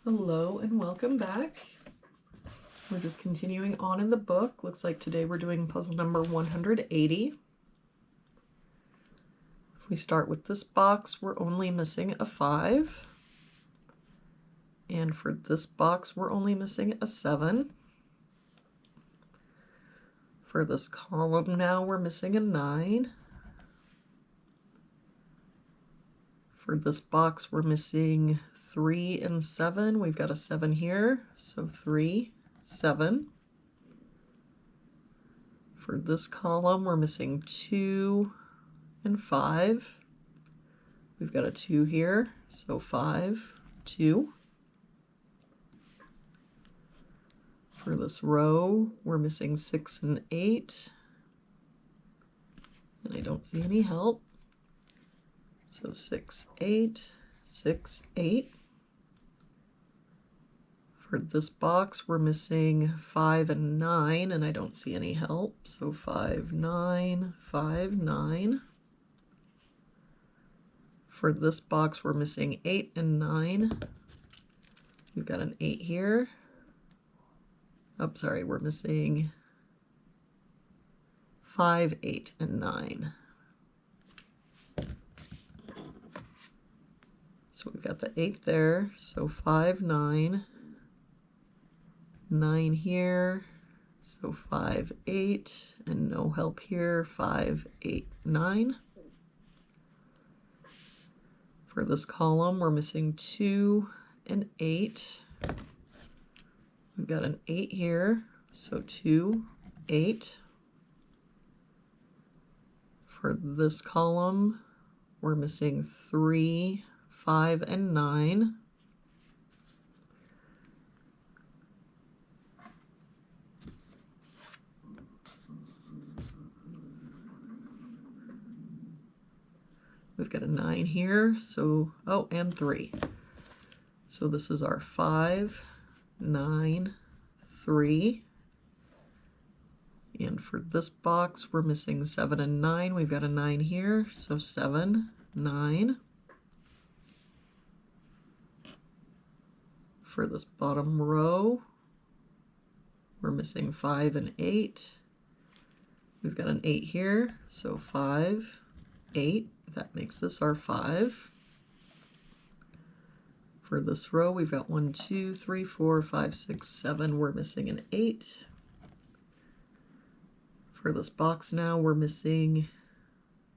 Hello and welcome back. We're just continuing on in the book. Looks like today we're doing puzzle number 180. If we start with this box, we're only missing a 5. And for this box, we're only missing a 7. For this column now, we're missing a 9. For this box, we're missing 3 and 7. We've got a 7 here, so 3, 7. For this column, we're missing 2 and 5. We've got a 2 here, so 5, 2. For this row, we're missing 6 and 8. And I don't see any help. So 6, 8, 6, 8. For this box, we're missing 5 and 9, and I don't see any help. So 5, 9, 5, 9. For this box, we're missing 8 and 9. We've got an 8 here. Oh, sorry, we're missing 5, 8, and 9. So we've got the 8 there, so 5, 9, 9 here, so 5, 8, and no help here, 5, 8, 9. For this column, we're missing 2 and 8. We've got an 8 here, so 2, 8. For this column, we're missing 3, 5, and 9. We've got a 9 here, so, oh, and 3. So this is our 5, 9, 3. And for this box, we're missing 7 and 9. We've got a 9 here, so 7, 9. For this bottom row, we're missing 5 and 8. We've got an 8 here, so 5, 8. That makes this our 5. For this row, we've got 1, 2, 3, 4, 5, 6, 7. We're missing an 8. For this box now, we're missing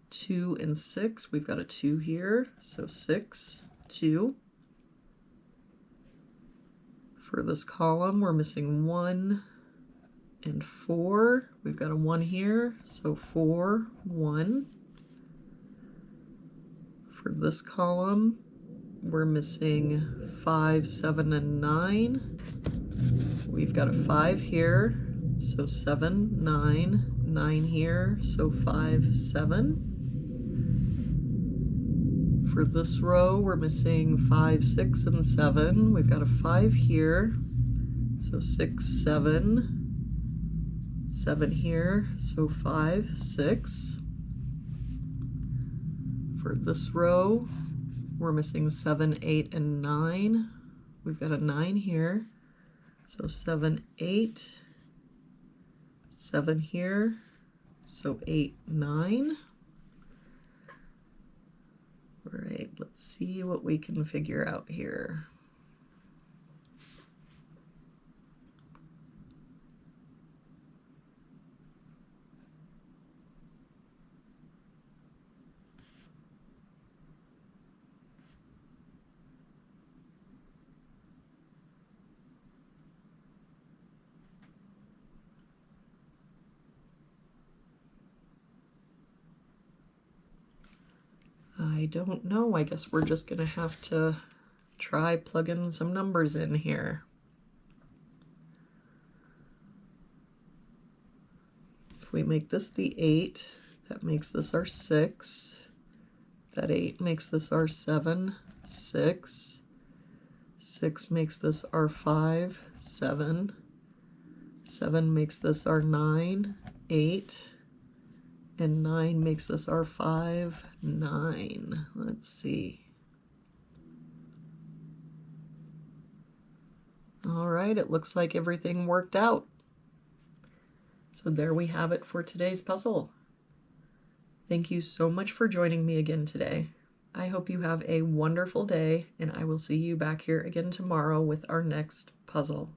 2 and 6. We've got a 2 here, so 6, 2. For this column, we're missing 1 and 4. We've got a 1 here, so 4, 1. For this column, we're missing 5, 7, and 9. We've got a 5 here, so 7, 9, 9 here, so 5, 7. For this row, we're missing 5, 6, and 7. We've got a 5 here, so 6, 7, 7 here, so 5, 6. For this row, we're missing 7, 8, and 9. We've got a 9 here, so 7, 8, 7 here, so 8, 9. All right, let's see what we can figure out here. I don't know. I guess we're just going to have to try plugging some numbers in here. If we make this the 8, that makes this our 6. That 8 makes this our 7, 6. 6 makes this our 5, 7. 7 makes this our 9, 8. And 9 makes this our 5, 9. Let's see. right, it looks like everything worked out. So there we have it for today's puzzle. Thank you so much for joining me again today. I hope you have a wonderful day, and I will see you back here again tomorrow with our next puzzle.